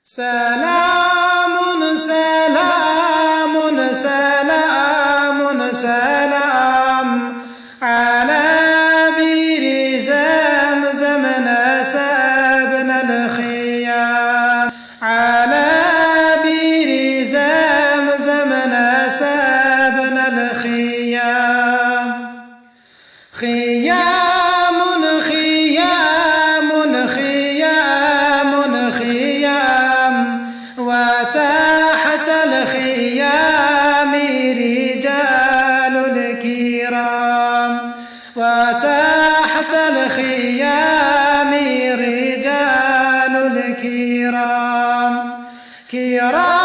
سلام سلام سلام سلام على بير زمزم نسبنا الخيام، على بير زمزم نسبنا الخيام. خيام خيام خيام خيام وتحت الخيام رجال الكرام، وتحت الخيام رجال الكرام كرام